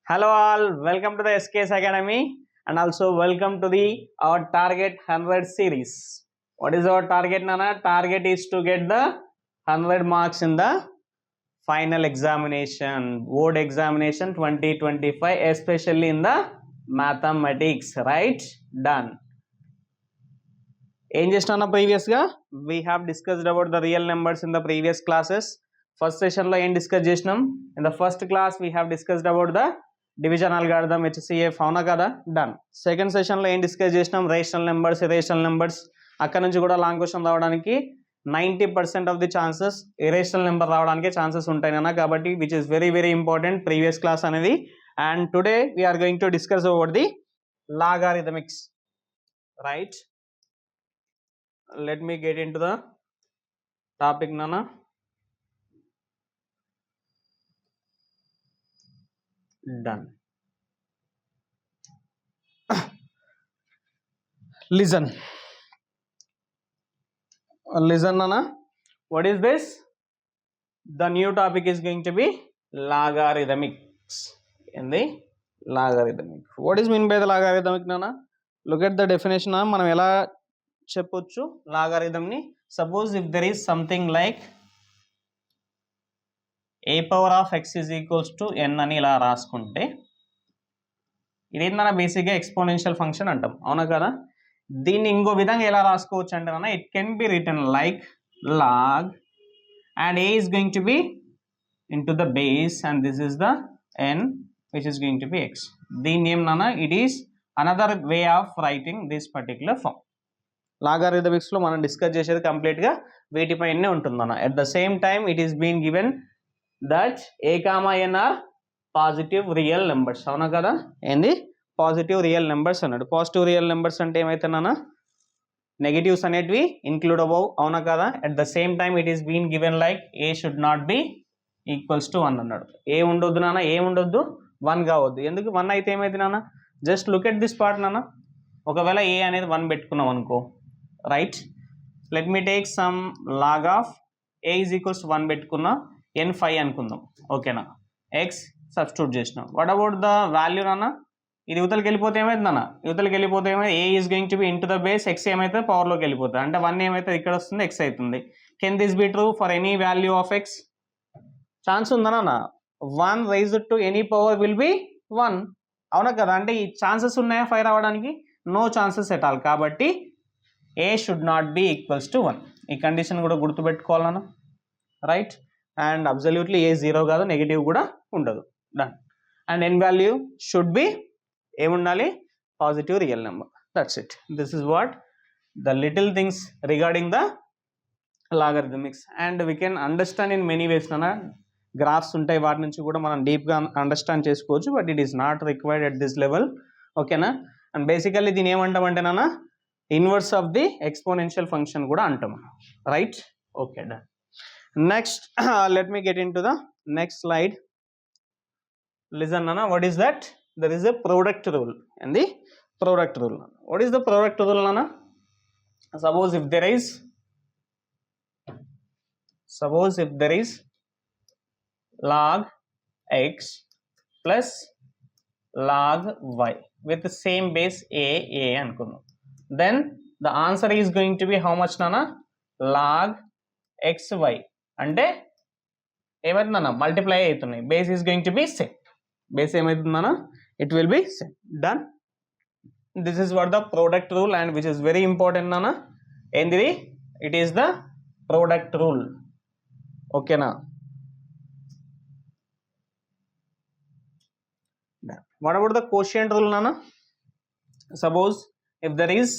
Hello all, welcome to the SKS Academy and also welcome to our Target 100 series. What is our target, Nana? Target is to get the 100 marks in the final examination, board examination 2025, especially in the mathematics, right? Done. ఏం చేసినా ప్రీవియస్గా we have discussed about the real numbers in the previous classes. First సెషన్లో ఏం discuss చేసినాం? In the first class we have discussed about the division algorithm, HCF, అవునా కదా? Done. Second సెషన్లో ఏం డిస్కస్ చేసినాం? Rational numbers, irrational numbers. అక్కడ నుంచి కూడా లాంగ్ క్వశ్చన్ రావడానికి 90% of the chances irrational number రావడానికి ఛాన్సెస్ ఉంటాయి అన్న, కాబట్టి which is very very important previous class అనేది. And today we're going to discuss about the logarithmics, right? Let me get into the topic, Nana. Done. Listen, Nana. What is this? The new topic is going to be logarithmics. In the logarithmic, what is mean by the logarithmic, Nana? Look at the definition. మనం ఎలా చెప్పొచ్చు logarithm ని? Suppose if there is something like A power of X is equals to N అని ఇలా రాసుకుంటే ఇదేందన్నా బేసిక్గా exponential function అంటాం, అవునా కదా? దీన్ని ఇంకో విధంగా ఎలా రాసుకోవచ్చు అంటే అన్న, it can be written like log and A is going to be into the base and this is the N which is going to be X. దీన్ని ఏమన్నా, it is another way of writing this particular form. లాగారిథమిక్స్లో మనం డిస్కస్ చేసేది కంప్లీట్గా వీటిపైనే ఉంటుందన్న. At the same time it is been given that A comma N are positive real numbers, అవునా కదా? ఏంది పాజిటివ్ రియల్ నెంబర్స్ అన్నాడు. పాజిటివ్ రియల్ నెంబర్స్ అంటే ఏమైతేనా, నెగిటివ్స్ అనేటివి ఇంక్లూడ్ అవ్వవు, అవునా కదా? At the same time it is been given like a should not be equals to 1 అన్నాడు. ఏ ఉండొద్దు నాన్న, ఏముండొద్దు 1 కావద్దు. ఎందుకు 1 అయితే ఏమైంది నాన్న? Just look at this part నాన్న. ఒకవేళ ఏ అనేది 1 పెట్టుకున్నాం అనుకో, right? Let me take some log of A is equals 1 పెట్టుకున్నా, ఎన్ 5 అనుకుందాం, ఓకేనా? ఎక్స్ సబ్స్టిట్యూట్ చేసినాం. వాట్ అబౌట్ ద వాల్యూ నాన్న? ఇది యువతలకి వెళ్ళిపోతే ఏమైంది నాన్న? యువతలకి వెళ్ళిపోతే ఏమైంది? A is going to be into the base, X ఏమైతే పవర్లోకి వెళ్ళిపోతుంది, అంటే 1 ఏమైతే ఇక్కడ వస్తుంది, ఎక్స్ అవుతుంది. Can this be true for any value of X? Chance ఉందా నాన్న? 1 raised to any power will be 1, అవునా కదా? అంటే ఈ ఛాన్సెస్ ఉన్నాయా 5 రావడానికి? No chances at all. కాబట్టి A should not be equals to 1. ఈ కండిషన్ కూడా గుర్తుపెట్టుకోవాలన్నా, రైట్? అండ్ అబ్సల్యూట్లీ ఏ 0 కాదు, నెగిటివ్ కూడా ఉండదు. Done. And N value should be ఏముండాలి? Positive real number. That's it. This is what the little things regarding the logarithmics. And we can understand in many ways నాన్న. Graphs ఉంటాయి, వాటి నుంచి కూడా మనం డీప్గా అండర్స్టాండ్ చేసుకోవచ్చు, but it is not required at this level, ఓకేనా? And basically దీని ఏమంటామంటే నాన్న, inverse of the exponential function కూడా అంటాం, right? Okay, done. Next let me get into the next slide. Listen నాన్న, what is that? There is a product rule. And the product rule, what is the product rule నాన్న? Suppose if there is log x plus log y with the same base a అనుకుందాం, then the answer is going to be how much nana? log xy. అంటే ఏమైతుంది నాన్న? Multiply అవుతున్నాయి. Base is going to be same. Base ఏమైతుంది నాన్న? It will be same. Done. This is what the product rule and which is very important నాన్న. ఏంటిది? It is the product rule, ఓకేనా? What about the quotient rule, Nana? Suppose if there is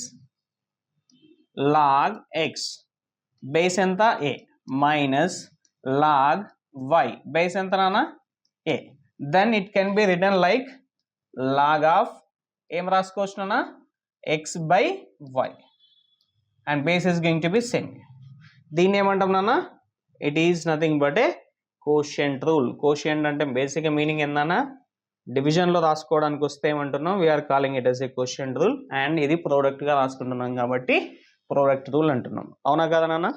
log x base enta a minus log y base enta Nana a, then it can be written like log of em raskochu Nana x by y and base is going to be same. Deenni em antam Nana? It is nothing but a quotient rule. Quotient ante basic meaning endana? డివిజన్లో రాసుకోవడానికి వస్తే ఏమంటున్నాం? We're calling it as a question rule. అండ్ ఇది ప్రోడక్ట్గా రాసుకుంటున్నాం కాబట్టి product rule అంటున్నాం, అవునా కదా నాన్న?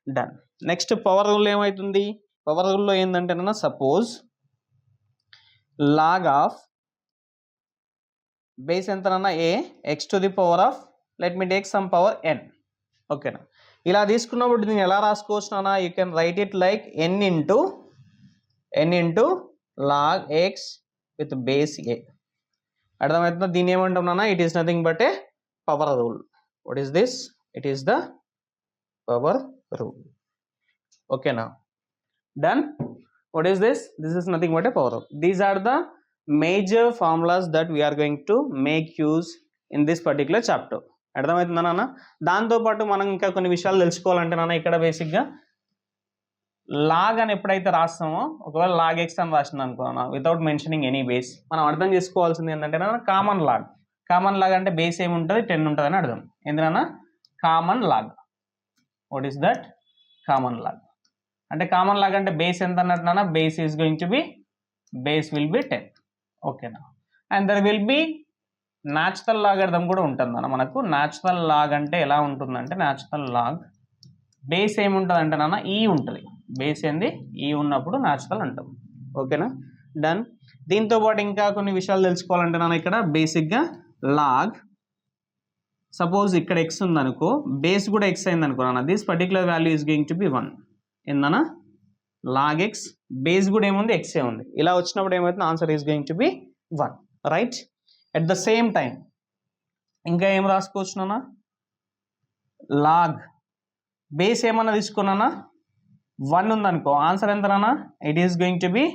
డన్. నెక్స్ట్ పవర్ రూల్ ఏమవుతుంది? పవర్ రూల్లో ఏంటంటే నాన్న, సపోజ్ లాగ్ ఆఫ్ బేస్ ఎంతనన్నా A X to the power of let me take some power N. ఓకేనా, ఇలా తీసుకున్నప్పుడు దీన్ని ఎలా రాసుకోవచ్చు నాన్న, you can write it like N into log X with base A. అర్థమవుతుందా? దీన్ని ఏమంటాం నాన్న, it is nothing but A power rule. What is this? It is the power rule. ఓకేనా, done. What is this? This is nothing but a power rule. These are the major formulas that we are going to make use in this particular chapter. అర్థమవుతుందా నాన్న? దాంతోపాటు మనం ఇంకా కొన్ని విషయాలు తెలుసుకోవాలంటే నాన్న, ఇక్కడ బేసిక్గా లాగ్ అని ఎప్పుడైతే రాస్తామో, ఒకవేళ లాగ్ ఎక్స్ అని రాసింది అనుకున్నా వితౌట్ మెన్షనింగ్ ఎనీ బేస్, మనం అర్థం చేసుకోవాల్సింది ఏంటంటే నాన్న, కామన్ లాగ్ అంటే బేస్ ఏముంటుంది, 10 ఉంటుంది అని అర్థం. ఎందుకన్నా common log. What is that? Common log అంటే కామన్ లాగ్ అంటే బేస్ ఎంత అన్నట్టు నాన్న, బేస్ విల్ బి 10. ఓకేనా, and there will be natural logarithm కూడా ఉంటుంది నాన్న. మనకు న్యాచురల్ లాగ్ అంటే ఎలా ఉంటుందంటే, న్యాచురల్ లాగ్ బేస్ ఏముంటుంది అంటే నాన్న, ఈ ఉంటుంది. బేస్ ఏంది? ఈ ఉన్నప్పుడు న్యాచురల్ అంటాం. ఓకేనా, డన్. దీంతో పాటు ఇంకా కొన్ని విషయాలు తెలుసుకోవాలంటే నాన్న, ఇక్కడ బేసిక్గా లాగ్, సపోజ్ ఇక్కడ ఎక్స్ ఉందనుకో, బేస్ కూడా ఎక్స్ అయింది అనుకో నాన్న, this particular value is going to be 1. ఏందన్నా, లాగ్ ఎక్స్, బేస్ కూడా ఏముంది, ఎక్సే ఉంది. ఇలా వచ్చినప్పుడు ఏమవుతుంది, answer is going to be 1. Right. At the same time ఇంకా ఏం రాసుకోవచ్చు నాన్న, లాగ్ బేస్ ఏమన్నా తీసుకున్నానా 1 ఉందనుకో, ఆన్సర్ ఎంత నాన్న, it is going to be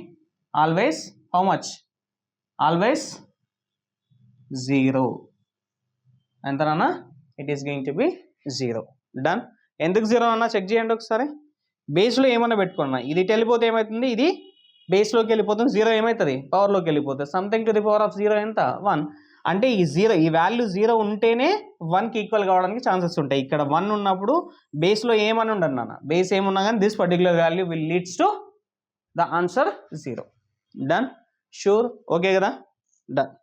always how much, always 0. ఎంత నాన్న, it is going to be 0. Done. ఎందుకు 0 అన్నా చెక్ చేయండి ఒకసారి. బేస్లో ఏమన్నా పెట్టుకున్నా, ఇది వెళ్ళిపోతే ఏమవుతుంది, ఇది బేస్లోకి వెళ్ళిపోతుంది, 0 ఏమవుతుంది, పవర్లోకి వెళ్ళిపోతుంది. Something to the power of 0 ఎంత, 1. అంటే ఈ వాల్యూ 0 ఉంటేనే 1కి ఈక్వల్ కావడానికి ఛాన్సెస్ ఉంటాయి. ఇక్కడ 1 ఉన్నప్పుడు బేస్లో ఏమని ఉండదు నాన్న, బేస్ ఏమున్నా కానీ this particular value will leads to the answer 0. Done, sure, okay కదా, డన్.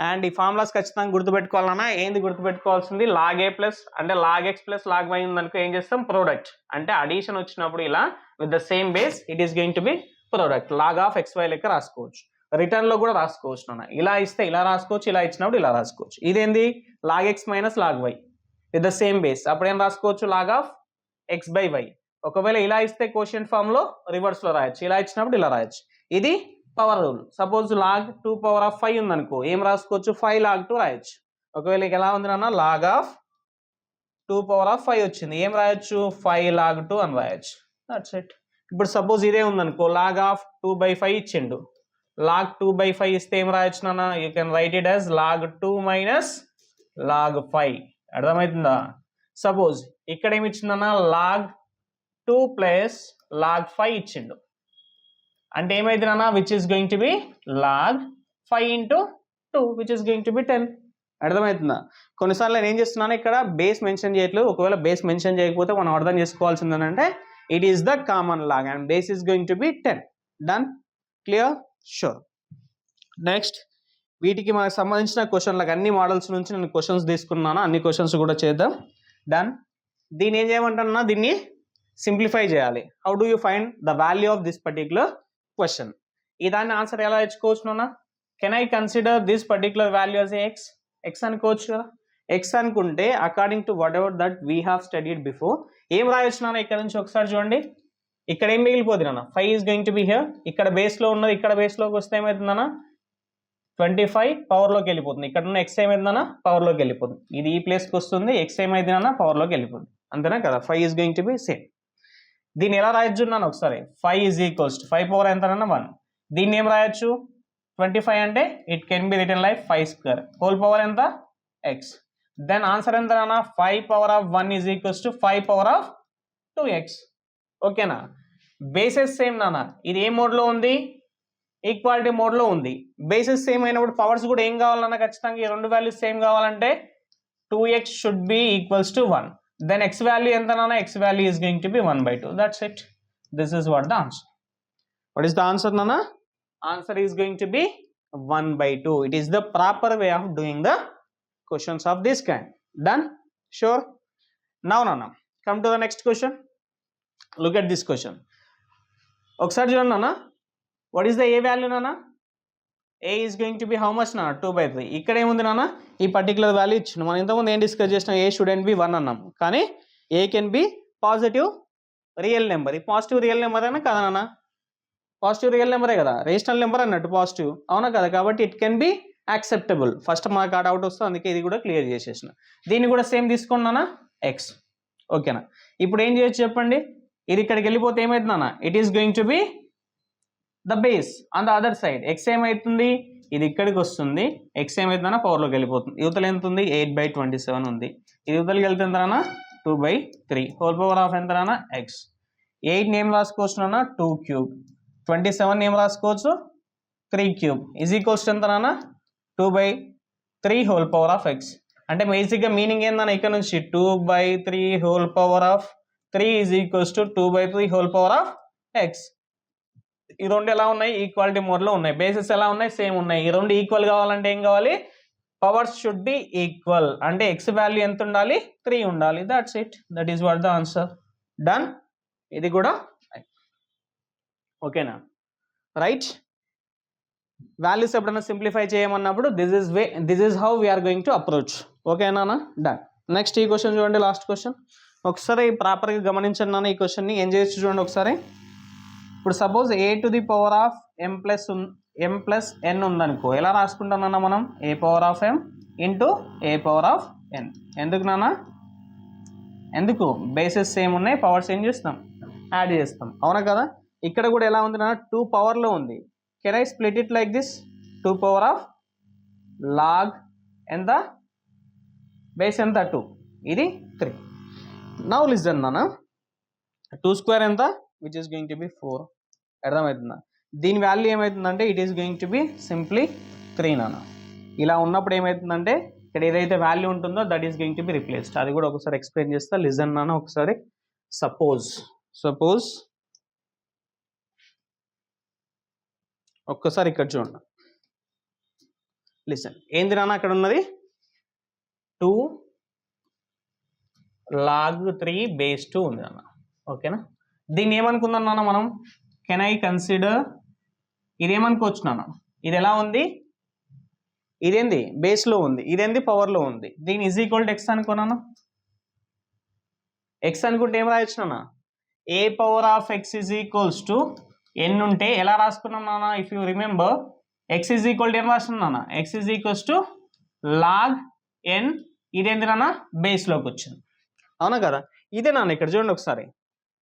అండ్ ఈ ఫార్ములాస్ ఖచ్చితంగా గుర్తుపెట్టుకోవాలన్నా, ఏంది గుర్తుపెట్టుకోవాల్సింది, లాగ్ ఏ ప్లస్ అంటే log x plus log y ఉందనుకో, ఏం చేస్తాం, ప్రోడక్ట్. అంటే అడిషన్ వచ్చినప్పుడు ఇలా with the same base it is going to be product. Log of x y లెక్క రాసుకోవచ్చు, రిటర్న్లో కూడా రాసుకోవచ్చు నాన్న. ఇలా ఇస్తే ఇలా రాసుకోవచ్చు, ఇలా ఇచ్చినప్పుడు ఇలా రాసుకోవచ్చు. ఇదేంది, log x minus log y with the same base. అప్పుడు ఏం రాసుకోవచ్చు, log of x by y. ఒకవేళ ఇలా ఇస్తే క్వోషియంట్ ఫామ్లో రివర్స్లో రాయొచ్చు, ఇలా ఇచ్చినప్పుడు ఇలా రాయొచ్చు. ఇది power rule. Suppose log 2 power of 5 ఉందనుకో, ఏం రాసుకోవచ్చు, 5 log 2 రాయొచ్చు. ఒకవేళ ఎలా ఉంది నాన్న, లాగ్ ఆఫ్ 2 పవర్ ఆఫ్ 5 వచ్చింది, ఏం రాయొచ్చు, 5 log 2 అని రాయొచ్చు. That's it. ఇప్పుడు సపోజ్ ఇదే ఉందనుకో, లాగ్ ఆఫ్ 2/5 ఇచ్చిండు, లాగ్ 2/5 ఇస్తే ఏం రాయొచ్చు నాన్న, you can write it as log 2 minus log 5. అర్థమవుతుందా? సపోజ్ ఇక్కడ ఏమి ఇచ్చిందన్న, లాగ్ 2 ప్లస్ లాగ్ 5 ఇచ్చిండు, అంటే ఏమైంది నాన్న, which is going to be log 5 into 2 which is going to be 10. అర్థమవుతుందా? కొన్నిసార్లు నేను ఏం చేస్తున్నాను, ఇక్కడ బేస్ మెన్షన్ చేయట్లేదు. ఒకవేళ బేస్ మెన్షన్ చేయకపోతే మనం అర్థం చేసుకోవాల్సింది ఏంటంటే, it is the common log and base is going to be 10. Done, clear, sure. Next, వీటికి మనకు సంబంధించిన క్వశ్చన్లకు అన్ని మోడల్స్ నుంచి నేను క్వశ్చన్స్ తీసుకున్నాను, అన్ని క్వశ్చన్స్ కూడా చేద్దాం. డన్. దీన్ని ఏం చేయమంటున్నా, దీన్ని సింప్లిఫై చేయాలి. How do you find the value of this particular question? ఈ దాన్ని ఆన్సర్ ఎలా తెచ్చుకోవచ్చు? Can I consider this particular value as X అనుకోవచ్చు కదా. ఎక్స్ అనుకుంటే according to what ever that we have studied before, ఏం రాయొచ్చు నాన్న, ఇక్కడ నుంచి ఒకసారి చూడండి. ఇక్కడ ఏం మిగిలిపోతుంది నాన్న, 5 is going to be here. ఇక్కడ బేస్లో ఉన్నది, ఇక్కడ బేస్లోకి వస్తే ఏమవుతుందన్న, 25 పవర్లోకి వెళ్ళిపోతుంది. ఇక్కడ ఉన్న ఎక్స్ ఏమైందన్న, పవర్లోకి వెళ్ళిపోతుంది. ఇది ఈ ప్లేస్కి వస్తుంది, ఎక్స్ ఏమైందన్న, పవర్లోకి వెళ్ళిపోతుంది. అంతేనా కదా. 5 is going to be same. దీన్ని ఎలా రాయొచ్చు నాన్న ఒకసారి, 5 ఈజ్ ఈక్వల్స్ టు 5 పవర్ ఎంతనన్నా 1. దీన్ని ఏం రాయొచ్చు, 25 అంటే it can be written like 5 square whole power ఎంత, ఎక్స్. దెన్ ఆన్సర్ ఎంత నాన్న, 5 power of 1 is equals to 5 power of 2x. ఓకేనా. బేసెస్ సేమ్ నాన్న, ఇది ఏ మోడ్లో ఉంది, ఈక్వాలిటీ మోడ్లో ఉంది. బేసెస్ సేమ్ అయినప్పుడు పవర్స్ కూడా ఏం కావాలన్నా ఖచ్చితంగా ఈ రెండు వాల్యూస్ సేమ్ కావాలంటే 2x should be equals to 1. Then x value ఎంత నాన్న, x value is going to be 1/2. That's it. This is what the answer. What is the answer nana? Answer is going to be 1/2. It is the proper way of doing the questions of this kind. Done? Sure. Now nana, come to the next question. Look at this question. ఒకసారి చూడండి నాన్న, what is the a value nana? A is going to be how much నా 2/3. ఇక్కడ ఏముంది నాన్న ఈ particular value ఇచ్చిన. మనం ఇంతకుముందు ఏం డిస్కస్ చేసినాం, ఏ షుడెంట్ బి 1 అన్నాం, కానీ ఏ can be positive real number. ఈ పాజిటివ్ రియల్ నెంబర్ అయినా కదా నాన్న, పాజిటివ్ రియల్ నెంబరే కదా, రేషనల్ నెంబర్ అన్నట్టు పాజిటివ్, అవునా కదా, కాబట్టి it can B acceptable. First మనకు ఆ డౌట్ వస్తుంది, అందుకే ఇది కూడా క్లియర్ చేసేసిన. దీన్ని కూడా సేమ్ తీసుకున్నానా ఎక్స్, ఓకేనా. ఇప్పుడు ఏం చేయొచ్చు చెప్పండి, ఇది ఇక్కడికి వెళ్ళిపోతే ఏమవుతుందన్నా, it is going to be the base on the other side. X ఏమవుతుంది, ఇది ఇక్కడికి వస్తుంది, ఎక్స్ ఏమవుతుందన్నా పవర్లోకి వెళ్ళిపోతుంది. యువతలు ఎంత ఉంది 8/27 ఉంది, ఇది యువతలకి వెళ్తే ఎంతనా 2/3 హోల్ పవర్ ఆఫ్ ఎంతనా ఎక్స్. 8 నేమ్ రాసుకోవచ్చు 2 క్యూబ్, 27 నేమ్ రాసుకోవచ్చు 3 క్యూబ్ ఈజ్ ఈక్వల్స్ ఎంతనా 2/3 హోల్ పవర్ ఆఫ్ ఎక్స్. అంటే బేసిక్గా మీనింగ్ ఏందన్నా ఇక్కడ నుంచి 2/3 whole power of 3 is equals to 2/3 whole power of X. ఈ రెండు ఎలా ఉన్నాయి, ఈక్వాలిటీ మోడ్లో ఉన్నాయి. బేసిస్ ఎలా ఉన్నాయి, సేమ్ ఉన్నాయి. ఈ రెండు ఈక్వల్ కావాలంటే ఏం కావాలి, పవర్స్ షుడ్ బి ఈక్వల్. అంటే ఎక్స్ వాల్యూ ఎంత ఉండాలి, 3 ఉండాలి. That's it, that is what the answer. Done. ఇది కూడా ఓకేనా, రైట్. వాల్యూస్ ఎప్పుడైనా సింప్లిఫై చేయమన్నప్పుడు this is how we're going to approach. ఓకేనా, డన్. నెక్స్ట్ ఈ క్వశ్చన్ చూడండి, లాస్ట్ క్వశ్చన్. ఒకసారి ప్రాపర్గా గమనించండి నాన్న, ఈ క్వశ్చన్ని ఏం చేయొచ్చు చూడండి ఒకసారి. ఇప్పుడు suppose a to the power of m plus n ఉందనుకో, ఎలా రాసుకుంటామన్నా మనం, a power of m into a power of n. ఎందుకు నాన్న, ఎందుకు బేసెస్ సేమ్ ఉన్నాయి, పవర్స్ ఏం చేస్తాం, యాడ్ చేస్తాం, అవునా కదా. ఇక్కడ కూడా ఎలా ఉంది నాన్న, 2 పవర్లో ఉంది. Can I split it like this, 2 power of log ఎంత, బేస్ ఎంత 2, ఇది 3. నౌ లిజన్ నాన్న, 2 స్క్వేర్ ఎంత, which is going to be 4. అర్థమవుతుందా, దీని వాల్యూ ఏమవుతుందంటే it is going to be simply 3 నాన్న. ఇలా ఉన్నప్పుడు ఏమవుతుందంటే ఇక్కడ ఏదైతే వాల్యూ ఉంటుందో that is going to be replaced. అది కూడా ఒకసారి ఎక్స్ప్లెయిన్ చేస్తా, లిజన్ నాన్న ఒకసారి. సపోజ్ ఒక్కసారి ఇక్కడ చూడండి, లిసన్. ఏంది నాన్న అక్కడ ఉన్నది, 2 log 3 బేస్ 2 ఉంది అన్న, ఓకేనా. దీన్ని ఏమనుకుందాం నాన్న మనం, కెన్ ఐ కన్సిడర్, ఇదేమనుకోవచ్చు నాన్న, ఇది ఎలా ఉంది, ఇదేంది బేస్లో ఉంది, ఇదేంది పవర్లో ఉంది. దీని ఈజ్ ఈక్వల్ టు ఎక్స్ అనుకున్నాను. ఎక్స్ అనుకుంటే ఏం రాయొచ్చు నాన్న, a power of X is equals to n ఉంటే ఎలా రాసుకున్నాం నాన్న, if you remember x is equal to ఏం రాస్తున్నాం నాన్న, x is equals to log n. ఇదేంటి నాన్న, బేస్లోకి వచ్చింది, అవునా కదా. ఇదే నాన్న ఇక్కడ చూడండి ఒకసారి,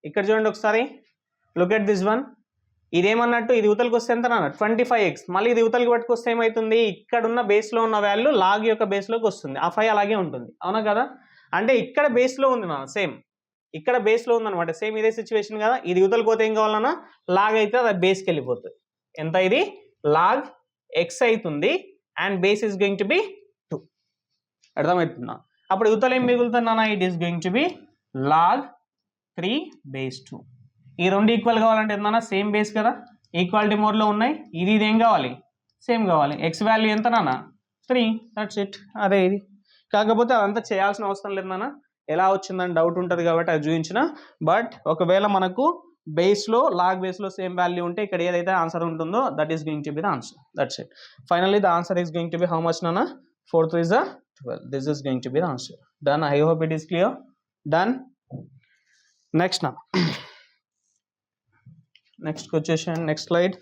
ఇక్కడ చూడండి ఒకసారి, లుక్ ఎట్ దిస్ వన్. ఇదేమన్నట్టు, ఇది యువతలకి వస్తే ఎంత నాన్న 25x, మళ్ళీ ఇది యువతలకి పట్టుకొస్తే ఏమవుతుంది, ఇక్కడ ఉన్న బేస్లో ఉన్న వాల్యూ లాగ్ యొక్క బేస్లోకి వస్తుంది, ఆ 5 అలాగే ఉంటుంది, అవునా కదా. అంటే ఇక్కడ బేస్లో ఉంది నాన్న, సేమ్ ఇక్కడ బేస్లో ఉందన్నమాట, సేమ్ ఇదే సిచ్యువేషన్ కదా. ఇది యువతలకి పోతే ఏం కావాలన్నా, లాగ్ అయితే అది బేస్కి వెళ్ళిపోతుంది. ఎంత, ఇది లాగ్ ఎక్స్ అవుతుంది, and base is going to be 2. అర్థమవుతుందా, అప్పుడు యువతలు ఏం మిగులుతుందన్నా, it is going to be log 3 base 2. ఈ రెండు ఈక్వల్ కావాలంటే ఏంటన్నా, సేమ్ బేస్ కదా, ఈక్వాలిటీ మోడ్లో ఉన్నాయి. ఇది ఏం కావాలి, సేమ్ కావాలి. ఎక్స్ వాల్యూ ఎంత నాన్న 3, దట్స్ ఇట్. అదే ఇది, కాకపోతే అదంతా చేయాల్సిన అవసరం లేదు నాన్న, ఎలా వచ్చిందని డౌట్ ఉంటుంది కాబట్టి అది చూపించిన. బట్ ఒకవేళ మనకు బేస్లో లాగ్ బేస్లో సేమ్ వాల్యూ ఉంటే ఇక్కడ ఏదైతే ఆన్సర్ ఉంటుందో that is going to be the answer, that's it. Finally the answer is going to be how much నాన్న, 4 3 is 12. This is going to be the answer. Done. I hope it is clear. Done. Next now. Next question. Next slide.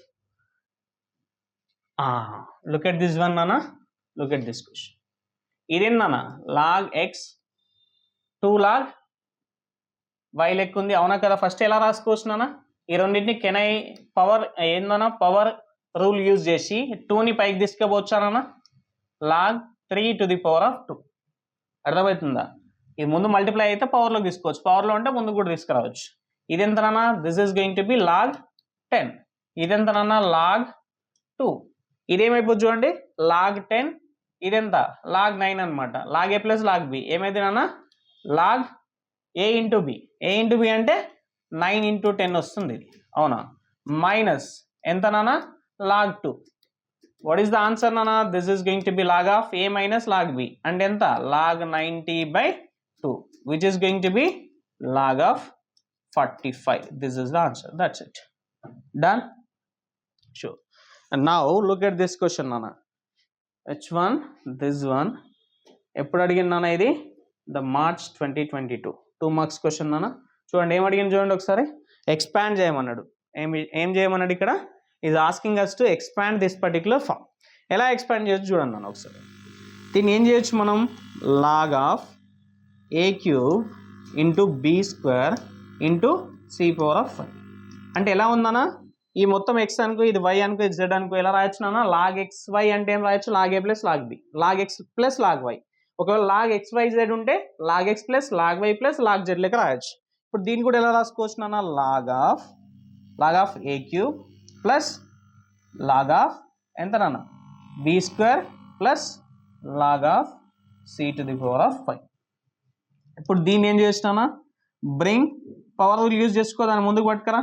Look at this one, Nana. Look at this question. Iren Nana, log x 2 log y lekkundi avuna kada. First ela raskochu Nana, ee rendinటిని can I power endana power rule use chesi 2 ni paiki తీసుకపోవచ్చా Nana, log 3 to the power of 2. అర్థమవుతుందా, ఇది ముందు multiply అయితే పవర్లోకి తీసుకోవచ్చు, పవర్లో అంటే ముందు కూడా తీసుకురావచ్చు. ఇది ఎంత నాన్న, this is going to be log 10. ఇది ఎంత నాన్న, లాగ్ 2. ఇదేమైపోతుంది చూడండి, లాగ్ 10. ఇదెంత, లాగ్ 9 అనమాట. Log a plus log B ఏమైంది నాన్న, లాగ్ ఏ ఇంటూ బి. ఏ ఇంటూ బి అంటే 9 into 10 వస్తుంది ఇది, అవునా. మైనస్ ఎంత నాన్న, log 2. What is the answer nana? This is going to be log of a minus log b, and enta log 90/2, which is going to be log of 45. This is the answer. That's it. Done. Sure. And now look at this question nana. H1 this one ఎప్పుడు అడిగిన నాన్న ఇది the March 2022 2 marks question నాన్న. చూడండి ఏం అడిగిన చూడండి ఒకసారి. ఎక్స్పాండ్ చేయమన్నాడు. ఏం చేయమన్నాడు ఇక్కడ? Is asking us to expand this particular form. ఎలా ఎక్స్పాండ్ చేయొచ్చు చూడండి నాన్న ఒకసారి. దీన్ని ఏం చేయొచ్చు మనం? Log of a cube into b square into c power of 5. అంటే ఎలా ఉందన్నా? ఈ మొత్తం ఎక్స్ అనుకో, ఇది వై అనుకో, ఇది జెడ్ అనుకో, ఎలా రాయొచ్చు నాన్న? లాగ్ ఎక్స్ వై అంటే ఏం రాయొచ్చు? Log a plus log b, log x plus log y. ఒకవేళ లాగ్ ఎక్స్ వై జెడ్ ఉంటే log x plus log y plus log z లెక్క రాయొచ్చు. ఇప్పుడు దీన్ని కూడా ఎలా రాసుకోవచ్చు నాన్న? Log of a cube plus log of ఎంత నాన్న? B square plus log of c to the power of 5. ఇప్పుడు దీన్ని ఏం చేసినా? బ్రింగ్ పవర్ రూల్ యూజ్ చేసుకో, దాన్ని ముందుకు పట్టుకరా.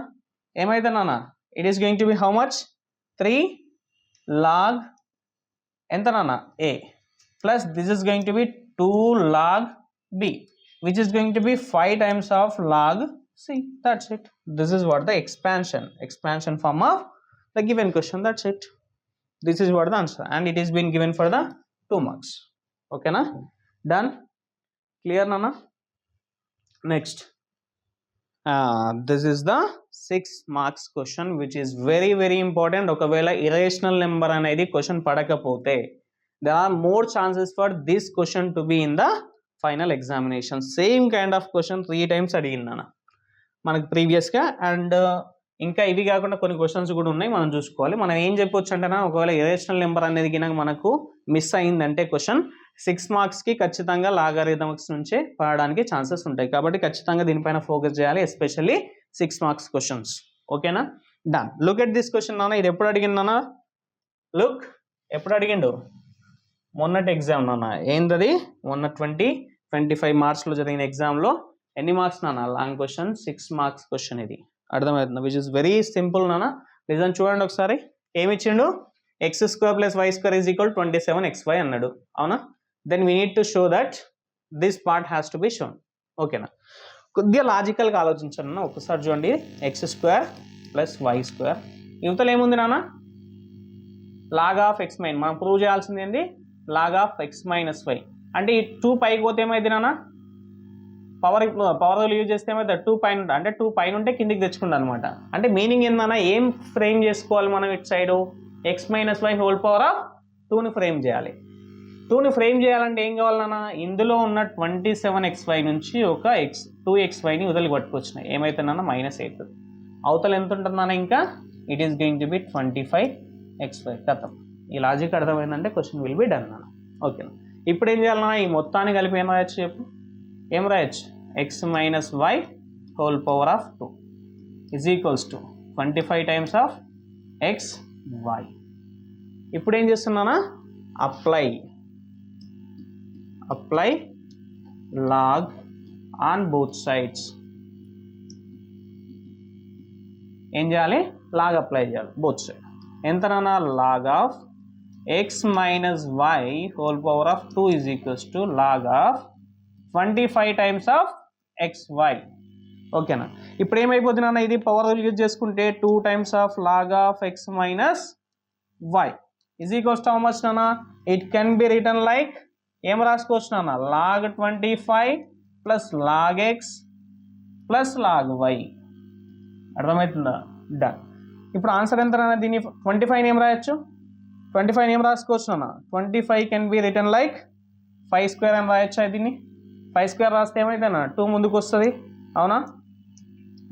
ఏమైతే నాన్న? It is going to be how much? 3 log ఎంత నాన్న? A plus this is going to be 2 log B which is going to be 5 times of log C. That's it. This is what the expansion form of the given question. That's it. This is what the answer, and it is been given for the 2 marks. Okay na? Done? Clear nana? Next. This is the 6 marks question which is very very important. ఒకవేళ irrational number అనేది question పడకపోతే there are more chances for this question to be in the final examination. Same kind of question 3 times అడిగిందన్న మనకు ప్రీవియస్గా. And ఇంకా ఇవి కాకుండా కొన్ని questions కూడా ఉన్నాయి, మనం చూసుకోవాలి. మనం ఏం చెప్పొచ్చు అంటేనా, ఒకవేళ ఇరేషనల్ నెంబర్ అనేది కనుక మనకు మిస్ అయిందంటే క్వశ్చన్ 6 మార్క్స్కి ఖచ్చితంగా లాగరిథమిక్స్ నుంచే పడడానికి ఛాన్సెస్ ఉంటాయి. కాబట్టి ఖచ్చితంగా దీనిపైన ఫోకస్ చేయాలి, ఎస్పెషల్లీ 6 మార్క్స్ క్వశ్చన్స్. ఓకేనా? Done. Look at this question నాన్న. ఇది ఎప్పుడు అడిగిందన్నా? లుక్, ఎప్పుడు అడిగిండు? మొన్నటి ఎగ్జామ్ నాన్న. ఏంటది? మొన్న 2025 మార్చ్లో జరిగిన ఎగ్జామ్లో ఎన్ని మార్క్స్ నాన్న? Long question 6 marks question. ఇది అర్థమవుతుంది, విచ్ ఇస్ వెరీ సింపుల్ నాన్న. రీజన్ చూడండి ఒకసారి. ఏమి ఇచ్చిండు? X square plus y square is equal 27xy అన్నాడు. అవునా? Then we need to show that this part has to be shown. ఓకేనా? కొద్దిగా లాజికల్గా ఆలోచించండి అన్న. ఒకసారి చూడండి. X square plus y square, యువతలు ఏముంది నాన్న? Log of x mine. మనం ప్రూవ్ చేయాల్సింది ఏంటి? Log of x minus why. అంటే ఈ 2 పైకి పోతే ఏమైంది నాన్న? పవర్ యూజ్ చేస్తే ఏమైతే 2 పైన ఉంటుంది, అంటే 2 పైన ఉంటే కిందికి తెచ్చుకుంటా అనమాట. అంటే మీనింగ్ ఏందన్నా? ఏం ఫ్రేమ్ చేసుకోవాలి మనం ఇటు side? X minus y whole power of 2ని ఫ్రేమ్ చేయాలి. 2ని ఫ్రేమ్ చేయాలంటే ఏం కావాలన్నా? ఇందులో ఉన్న 27xy నుంచి ఒక 2xyని వదిలి పట్టుకొచ్చినాయి. ఏమైతుందన్నా? -8. అవతల ఎంత ఉంటుందన్నా? ఇంకా it is going to be 25xy. కథం. ఈ లాజిక్ అర్థమైందంటే క్వశ్చన్ విల్ బి డన్ అన్న. ఓకేనా? ఇప్పుడు ఏం చేయాలన్నా? ఈ మొత్తాన్ని కలిపి ఏం రాయొచ్చు చెప్పు? ఏం రాయొచ్చు? X minus y whole power of 2 is equals to 25 times of x y. ఇప్పుడు ఏం చేస్తున్నానా? Apply log on both sides. ఏం చేయాలి? లాగ్ అప్లై చేయాలి బోత్ సైడ్. ఎంత నాన్న? Log of x minus y whole power of 2 is equals to log of 25 times of x y. ఓకేనా? ఇప్పుడు ఏమైపోతుంది నాన్న? ఇది పవర్ యూజ్ చేసుకుంటే 2 times of log of x minus why is equals to how much నాన్న? It can be written like, ఏం రాసుకోవచ్చు నాన్న? Log 25 plus log x plus log y. అర్థమవుతుందా? డన్. ఇప్పుడు ఆన్సర్ ఎంత నాన్న? దీన్ని 25 ఏం రాయొచ్చు? 25 ఏం రాసుకోవచ్చు నాన్న? 25 can be written like 5 square అని రాయొచ్చు. దీన్ని 5 స్క్వేర్ రాస్తే ఏమైందన్నా? 2 ముందుకు వస్తుంది. అవునా?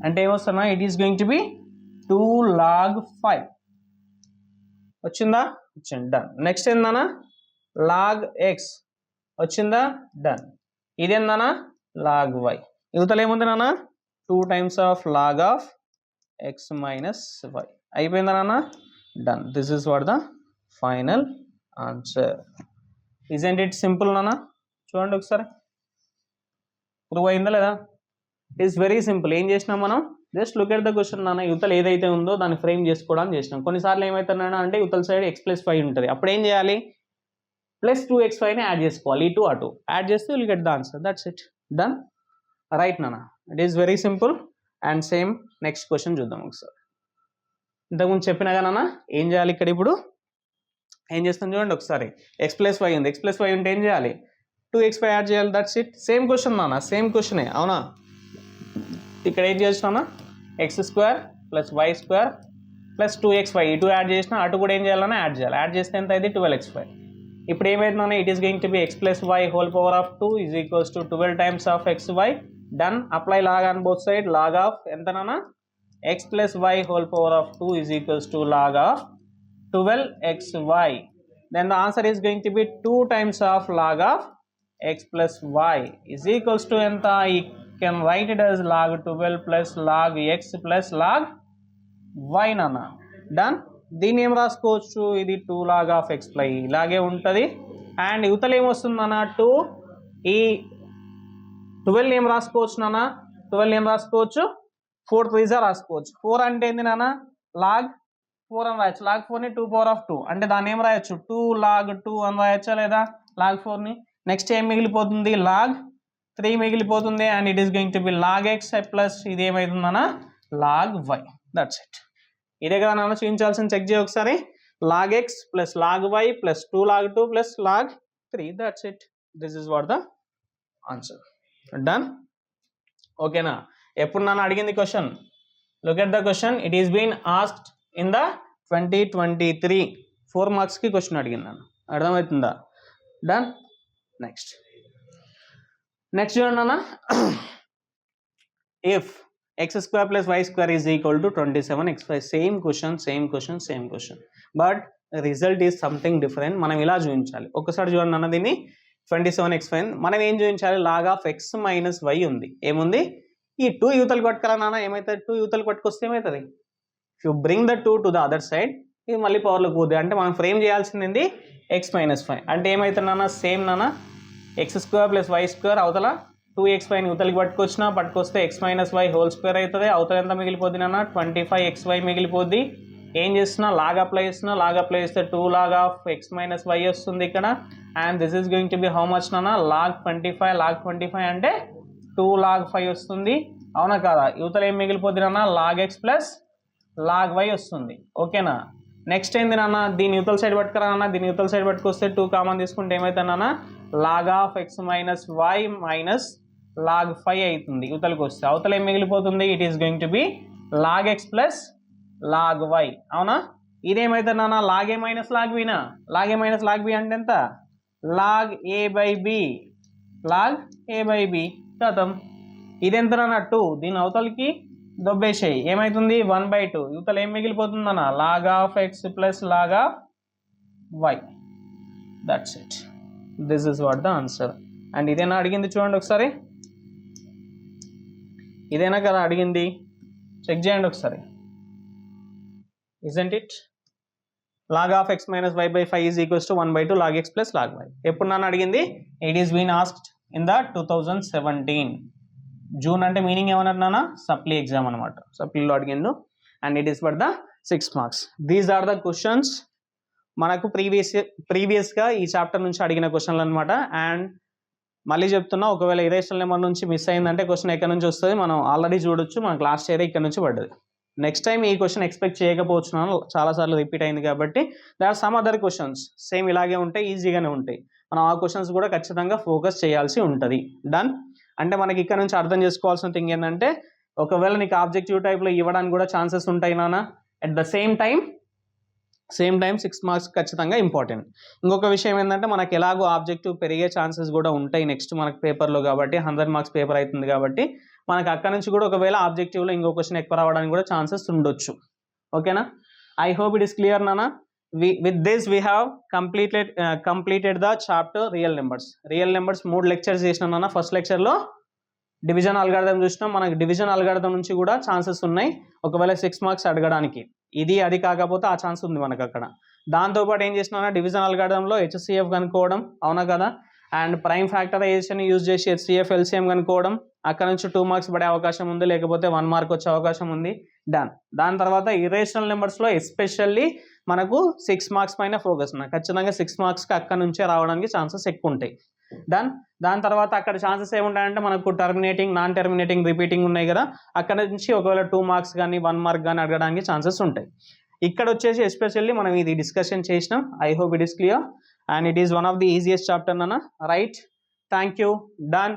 అంటే ఏమొస్తుందా? It is going to be 2 log 5. వచ్చిందా? వచ్చింది. డన్. నెక్స్ట్ ఏందన్నా? లాగ్ ఎక్స్ వచ్చిందా? డన్. ఇదేందన్నా? Log y. యువతలు ఏముంది నాన్న? 2 times of log of x minus y. అయిపోయిందా నాన్న? Done. This is what the final answer. Isn't it simple నాన్న? చూడండి ఒకసారి. ప్రూవ్ అయిందా లేదా? It is very simple. ఏం చేసినాం మనం? Just look at the question నాన్న. యువతలు ఏదైతే ఉందో దాన్ని ఫ్రేమ్ చేసుకోవడానికి చేసినాం. కొన్నిసార్లు ఏమవుతుందన్నా అంటే యువతల సైడ్ x + 5 ఉంటుంది. అప్పుడు ఏం చేయాలి? +2xyని యాడ్ చేసుకోవాలి. ఇటు అటు యాడ్ చేస్తే will get the answer. That's it. Done. Right నాన్న. It is very simple. And same next question చూద్దాం ఒకసారి. ఇంతకుముందు చెప్పినా కానీ ఏం చేయాలి ఇక్కడ ఇప్పుడు ఏం చేస్తాం చూడండి ఒకసారి x ప్లస్ వై ఉంది, x ప్లస్ వై ఉంటే ఏం చేయాలి 2x యాడ్ చేయాలి, దట్స్ ఇట్. సేమ్ క్వశ్చన్ నాన్న, సేమ్ క్వశ్చనే అవునా. ఇక్కడ ఏం చేసినా x square plus y square plus 2xy ఇటు యాడ్ చేసినా అటు కూడా ఏం చేయాలన్నా యాడ్ చేయాలి. యాడ్ చేస్తే ఎంత అయితే 12xy. ఇప్పుడు ఏమైతుందన్నా it is going to be x plus y whole power of 2 is equals to 12 times of xy. Done. Apply log on both side. Log of ఎంతనన్నా x plus y whole power of 2 is equals to log of 12xy. Then the answer is going to be 2 times of log of x plus y is equals to enta. You can write it as log 12 plus log x plus log y nana. Done. దీన్ని ఏం రాసుకోవచ్చు, ఇది 2 log of x ply ఇలాగే ఉంటుంది. And యువతలు ఏమొస్తుందన్న 2 ఈ 12 ఏం రాసుకోవచ్చు నాన్న, 12 ఏం రాసుకోవచ్చు 4 3 రాసుకోవచ్చు. 4 అంటే ఏంది నాన్న log 4 అని రాయొచ్చు. log 4ని 2 పవర్ ఆఫ్ 2 అంటే దాన్ని ఏం రాయొచ్చు 2 log 2 అని రాయొచ్చా లేదా log 4ని. నెక్స్ట్ ఏం మిగిలిపోతుంది log 3 మిగిలిపోతుంది. And it is going to be log x plus ఇది ఏమవుతుందన్న log y. That's it. ఇదే కదా నాన్న చూపించాల్సిన. చెక్ చేయ ఒకసారి. log x plus log y plus 2 log 2 plus log 3. That's it. This is what the answer. Done. ఓకేనా. ఎప్పుడు నన్ను అడిగింది question, look at the question. It is been asked in the 2023 4 marks కి క్వశ్చన్ అడిగింది నన్ను. అర్థమవుతుందా. డన్. నెక్స్ట్ చూడండి అన్న. If x square plus y square is equal to 27xy. Same question but result is something different. మనం ఇలా చూపించాలి. ఒక్కసారి చూడండి అన్న దీన్ని. 27xy మనం ఏం చూపించాలి, log of x minus y ఉంది. ఏముంది, ఈ 2 యూతలు పట్టుకరా నాన్న. ఏమవుతుంది 2 యూతలు పట్టుకొస్తే ఏమవుతుంది, if you bring the 2 to the other side ఇది మళ్ళీ పవర్లోకి పోతుంది. అంటే మనం ఫ్రేమ్ చేయాల్సింది x మైనస్ 5 అంటే ఏమవుతుంది నాన్న, సేమ్ నాన్న x square plus y square అవతల 2xyని యూతలకి పట్టుకొస్తే x minus y whole square అవుతుంది. అవతల ఎంత మిగిలిపోద్ది నాన్న 25xy మిగిలిపోద్ది. ఏం చేస్తున్నా లాగ్ అప్లై చేస్తే 2 log of x minus y వస్తుంది ఇక్కడ. And this is going to be how much నాన్న లాగ్ 25 అంటే 2 లాగ్ 5 వస్తుంది. అవునా కాదా. యువతలు ఏం మిగిలిపోద్ది నాన్న log x plus log y వస్తుంది. ఓకేనా. నెక్స్ట్ ఏంది నాన్న, దీని యువతల సైడ్ పట్టుకురా నాన్న. దీని యువతల సైడ్ పట్టుకొస్తే 2 కామన్ తీసుకుంటే ఏమవుతుంది నాన్న log of x minus y minus log 5 అవుతుంది. యువతలకు వస్తే అవతల ఏం మిగిలిపోతుంది, ఇట్ is going to be log x plus log y. అవునా. ఇదేమవుతుంది నాన్న లాగ్ a మైనస్ లాగ్ bనా. Log a minus log b అంటే ఎంత లాగ్ a బై b. కథం. ఇది ఎంత నాన్న 2. దీని అవతలకి దొబ్బేసాయి. ఏమవుతుంది 1/2. యువతలు ఏం మిగిలిపోతుందన్న log of x plus log of y. That's it. This is what the answer. And ఇదేనా అడిగింది చూడండి ఒకసారి. ఇదేనా కదా అడిగింది, చెక్ చేయండి ఒకసారి. Isn't it. Log of x minus y by 5 is equals to 1/2 log x plus log y. ఎప్పుడు నన్ను అడిగింది, it is been asked in the 2017 June. అంటే మీనింగ్ ఏమన్నారు నాన్న సప్లీ ఎగ్జామ్ అనమాట. సప్లీలో అడిగిండు. And it is for the 6 marks. These are the questions మనకు ప్రీవియస్గా ఈ చాప్టర్ నుంచి అడిగిన క్వశ్చన్లు అనమాట. అండ్ మళ్ళీ చెప్తున్నా, ఒకవేళ ఇరేషనల్ నెంబర్ నుంచి మిస్ అయిందంటే క్వశ్చన్ ఎక్కడి నుంచి వస్తుంది మనం ఆల్రెడీ చూడొచ్చు. మనకు లాస్ట్ ఇయర్ ఇక్కడ నుంచి పడ్డది. నెక్స్ట్ టైం ఈ క్వశ్చన్ ఎక్స్పెక్ట్ చేయకపోతున్నాను, చాలాసార్లు రిపీట్ అయింది కాబట్టి. They are some other questions same ఇలాగే ఉంటాయి, ఈజీగానే ఉంటాయి. మనం ఆ క్వశ్చన్స్ కూడా ఖచ్చితంగా ఫోకస్ చేయాల్సి ఉంటుంది. డన్. అంటే మనకి ఇక్కడ నుంచి అర్థం చేసుకోవాల్సిన థింగ్ ఏంటంటే, ఒకవేళ నీకు ఆబ్జెక్టివ్ టైప్లో ఇవ్వడానికి కూడా ఛాన్సెస్ ఉంటాయి నాన్న. At the same time 6 marks ఖచ్చితంగా ఇంపార్టెంట్. ఇంకొక విషయం ఏంటంటే, మనకి ఎలాగో ఆబ్జెక్టివ్ పెరిగే ఛాన్సెస్ కూడా ఉంటాయి నెక్స్ట్ మనకు పేపర్లో కాబట్టి. 100 మార్క్స్ పేపర్ అవుతుంది కాబట్టి మనకు అక్కడ నుంచి కూడా ఒకవేళ ఆబ్జెక్టివ్లో ఇంకో క్వశ్చన్ ఎక్కువ రావడానికి కూడా ఛాన్సెస్ ఉండొచ్చు. ఓకేనా. I hope it is clear నాన్న. With this we have completed the chapter real numbers. 3 lectures చేసినాం నాన్న. ఫస్ట్ లెక్చర్లో డివిజన్ అల్గారిథం చూసినాం. మనకి డివిజన్ అల్గారిథం నుంచి కూడా ఛాన్సెస్ ఉన్నాయి ఒకవేళ 6 మార్క్స్ అడగడానికి. ఇది అది కాకపోతే ఆ ఛాన్స్ ఉంది మనకు అక్కడ. దాంతోపాటు ఏం చేసినా డివిజన్ అల్గారిథంలో HCF కనుక్కోవడం. అవునా కదా. అండ్ ప్రైమ్ ఫ్యాక్టరైజేషన్ యూజ్ చేసి HCF LCM కనుక్కోవడం. అక్కడ నుంచి 2 మార్క్స్ పడే అవకాశం ఉంది, లేకపోతే 1 మార్క్ వచ్చే అవకాశం ఉంది. డన్. దాని తర్వాత ఇరేషనల్ నెంబర్స్లో ఎస్పెషల్లీ మనకు 6 మార్క్స్ పైన ఫోకస్ ఉన్నాయి. ఖచ్చితంగా 6 మార్క్స్కి అక్కడ నుంచే రావడానికి ఛాన్సెస్ ఎక్కువ ఉంటాయి. డన్. దాని తర్వాత అక్కడ ఛాన్సెస్ ఏముంటాయంటే మనకు టర్మినేటింగ్, నాన్ టర్మినేటింగ్, రిపీటింగ్ ఉన్నాయి కదా. అక్కడ నుంచి ఒకవేళ 2 మార్క్స్ కానీ 1 మార్క్ కానీ అడగడానికి ఛాన్సెస్ ఉంటాయి. ఇక్కడ వచ్చేసి ఎస్పెషల్లీ మనం ఇది డిస్కషన్ చేసినాం. I hope it is clear and it is one of the easiest chapter అన్న, రైట్? Thank you, done.